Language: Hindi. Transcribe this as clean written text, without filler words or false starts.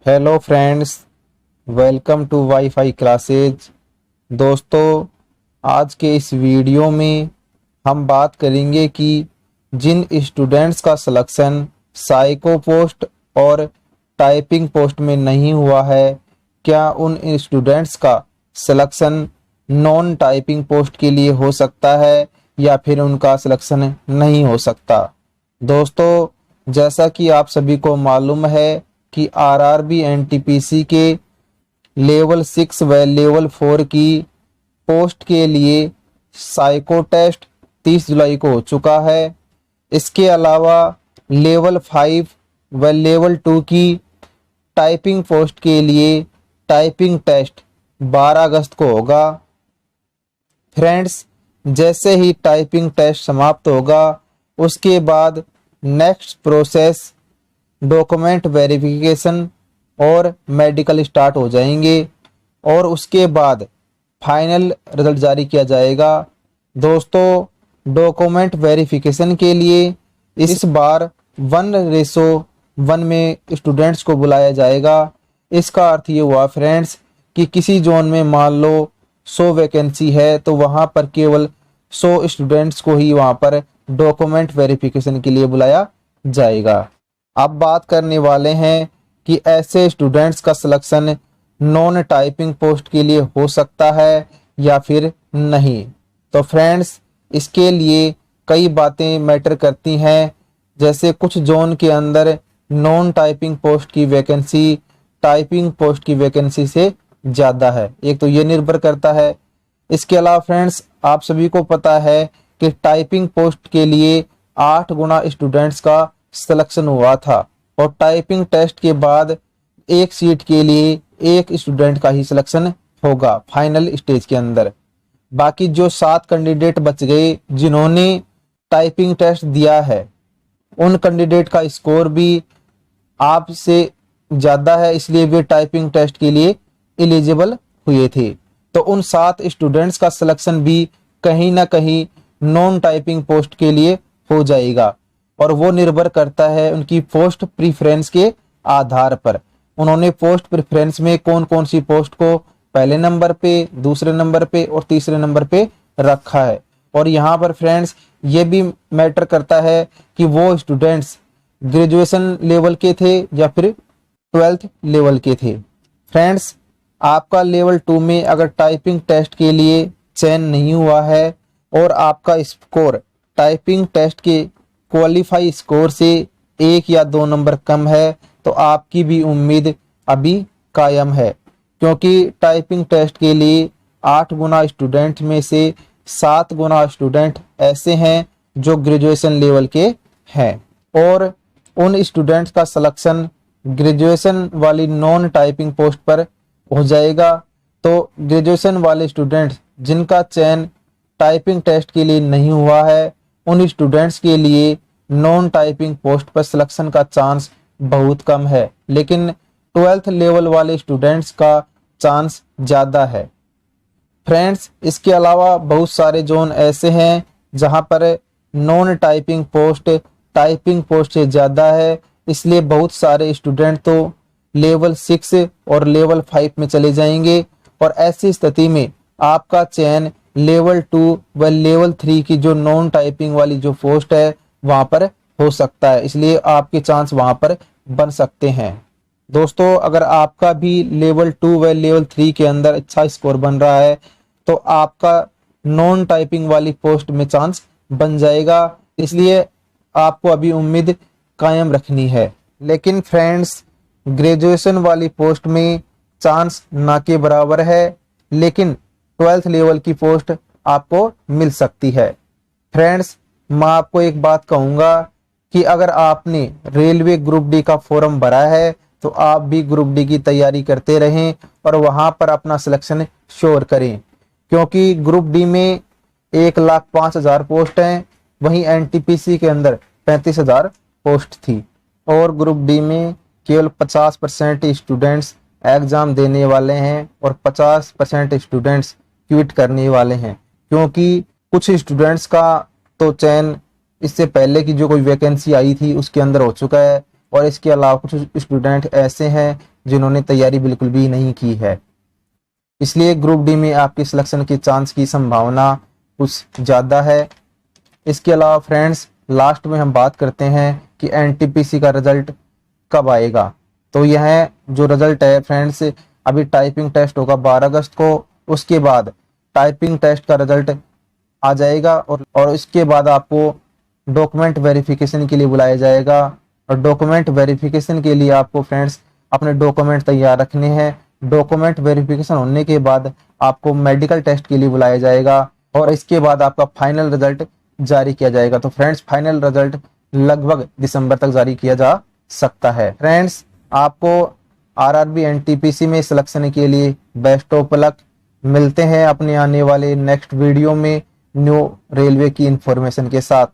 Hello friends, welcome to WiFi classes. दोस्तों, आज के इस वीडियो में हम बात करेंगे कि जिन स्टूडेंट्स का सिलेक्शन साइको पोस्ट और टाइपिंग पोस्ट में नहीं हुआ है, क्या उन स्टूडेंट्स का सिलेक्शन नॉन टाइपिंग पोस्ट के लिए हो सकता है या फिर उनका सिलेक्शन नहीं हो सकता। दोस्तों, जैसा कि आप सभी को मालूम है कि आरआरबी एनटीपीसी के लेवल 6 व लेवल 4 की पोस्ट के लिए साइको टेस्ट 30 जुलाई को हो चुका है। इसके अलावा लेवल 5 व लेवल 2 की टाइपिंग पोस्ट के लिए टाइपिंग टेस्ट 12 अगस्त को होगा। फ्रेंड्स, जैसे ही टाइपिंग टेस्ट समाप्त होगा उसके बाद नेक्स्ट प्रोसेस डॉक्यूमेंट वेरिफिकेशन और मेडिकल स्टार्ट हो जाएंगे और उसके बाद फाइनल रिजल्ट जारी किया जाएगा। दोस्तों, डॉक्यूमेंट वेरिफिकेशन के लिए इस बार 1:1 में स्टूडेंट्स को बुलाया जाएगा। इसका अर्थ ये हुआ फ्रेंड्स कि किसी जोन में मान लो 100 वैकेंसी है तो वहाँ पर केवल 100 स्टूडेंट्स को ही वहाँ पर डॉक्यूमेंट वेरिफिकेशन के लिए बुलाया जाएगा। अब बात करने वाले हैं कि ऐसे स्टूडेंट्स का सिलेक्शन नॉन टाइपिंग पोस्ट के लिए हो सकता है या फिर नहीं। तो फ्रेंड्स, इसके लिए कई बातें मैटर करती हैं। जैसे कुछ जोन के अंदर नॉन टाइपिंग पोस्ट की वैकेंसी टाइपिंग पोस्ट की वैकेंसी से ज़्यादा है, एक तो ये निर्भर करता है। इसके अलावा फ्रेंड्स, आप सभी को पता है कि टाइपिंग पोस्ट के लिए 8 गुना स्टूडेंट्स का सिलेक्शन हुआ था और टाइपिंग टेस्ट के बाद एक सीट के लिए एक स्टूडेंट का ही सिलेक्शन होगा फाइनल स्टेज के अंदर। बाकी जो 7 कैंडिडेट बच गए जिन्होंने टाइपिंग टेस्ट दिया है, उन कैंडिडेट का स्कोर भी आपसे ज़्यादा है, इसलिए वे टाइपिंग टेस्ट के लिए एलिजिबल हुए थे। तो उन 7 स्टूडेंट्स का सिलेक्शन भी कहीं ना कहीं नॉन टाइपिंग पोस्ट के लिए हो जाएगा और वो निर्भर करता है उनकी पोस्ट प्रीफरेंस के आधार पर। उन्होंने पोस्ट प्रेफरेंस में कौन कौन सी पोस्ट को पहले नंबर पे, दूसरे नंबर पे और तीसरे नंबर पे रखा है। और यहाँ पर फ्रेंड्स, ये भी मैटर करता है कि वो स्टूडेंट्स ग्रेजुएशन लेवल के थे या फिर 12th लेवल के थे। फ्रेंड्स, आपका लेवल 2 में अगर टाइपिंग टेस्ट के लिए चयन नहीं हुआ है और आपका स्कोर टाइपिंग टेस्ट के क्वालिफाई स्कोर से 1 या 2 नंबर कम है तो आपकी भी उम्मीद अभी कायम है, क्योंकि टाइपिंग टेस्ट के लिए 8 गुना स्टूडेंट में से 7 गुना स्टूडेंट ऐसे हैं जो ग्रेजुएशन लेवल के हैं और उन स्टूडेंट्स का सिलेक्शन ग्रेजुएशन वाली नॉन टाइपिंग पोस्ट पर हो जाएगा। तो ग्रेजुएशन वाले स्टूडेंट्स जिनका चयन टाइपिंग टेस्ट के लिए नहीं हुआ है, उन स्टूडेंट्स के लिए नॉन टाइपिंग पोस्ट पर सिलेक्शन का चांस बहुत कम है, लेकिन 12th लेवल वाले स्टूडेंट्स का चांस ज़्यादा है। फ्रेंड्स, इसके अलावा बहुत सारे जोन ऐसे हैं जहां पर non typing post typing post से ज़्यादा है, इसलिए बहुत सारे स्टूडेंट तो लेवल 6 और लेवल 5 में चले जाएंगे और ऐसी स्थिति में आपका चयन लेवल 2 व लेवल 3 की जो नॉन टाइपिंग वाली जो पोस्ट है वहां पर हो सकता है, इसलिए आपके चांस वहां पर बन सकते हैं। दोस्तों, अगर आपका भी लेवल 2 व लेवल 3 के अंदर अच्छा स्कोर बन रहा है तो आपका नॉन टाइपिंग वाली पोस्ट में चांस बन जाएगा, इसलिए आपको अभी उम्मीद कायम रखनी है। लेकिन फ्रेंड्स, ग्रेजुएशन वाली पोस्ट में चांस ना के बराबर है, लेकिन 12th लेवल की पोस्ट आपको मिल सकती है। फ्रेंड्स, मैं आपको एक बात कहूँगा कि अगर आपने रेलवे ग्रुप डी का फॉर्म भरा है तो आप भी ग्रुप डी की तैयारी करते रहें और वहाँ पर अपना सिलेक्शन श्योर करें, क्योंकि ग्रुप डी में 1,05,000 पोस्ट हैं, वहीं एनटीपीसी के अंदर 35,000 पोस्ट थी और ग्रुप डी में केवल 50% स्टूडेंट्स एग्ज़ाम देने वाले हैं और 50% स्टूडेंट्स क्विट करने वाले हैं, क्योंकि कुछ स्टूडेंट्स का तो चयन इससे पहले की जो कोई वैकेंसी आई थी उसके अंदर हो चुका है और इसके अलावा कुछ स्टूडेंट ऐसे हैं जिन्होंने तैयारी बिल्कुल भी नहीं की है। इसलिए ग्रुप डी में आपके सिलेक्शन के चांस की संभावना कुछ ज़्यादा है। इसके अलावा फ्रेंड्स, लास्ट में हम बात करते हैं कि एनटीपीसी का रिजल्ट कब आएगा। तो यह जो रिजल्ट है फ्रेंड्स, अभी टाइपिंग टेस्ट होगा 12 अगस्त को, उसके बाद टाइपिंग टेस्ट का रिजल्ट आ जाएगा और इसके बाद आपको डॉक्यूमेंट वेरिफिकेशन के लिए बुलाया जाएगा। और डॉक्यूमेंट वेरिफिकेशन के लिए आपको फ्रेंड्स अपने डॉक्यूमेंट तैयार रखने हैं। डॉक्यूमेंट वेरिफिकेशन होने के बाद आपको मेडिकल टेस्ट के लिए बुलाया जाएगा और इसके बाद आपका फाइनल रिजल्ट जारी किया जाएगा। तो फ्रेंड्स, फाइनल रिजल्ट लगभग दिसंबर तक जारी किया जा सकता है। फ्रेंड्स, आपको आरआरबी एनटीपीसी में सिलेक्शन के लिए बेस्ट ऑफ लक। मिलते हैं अपने आने वाले नेक्स्ट वीडियो में न्यू रेलवे की इंफॉर्मेशन के साथ।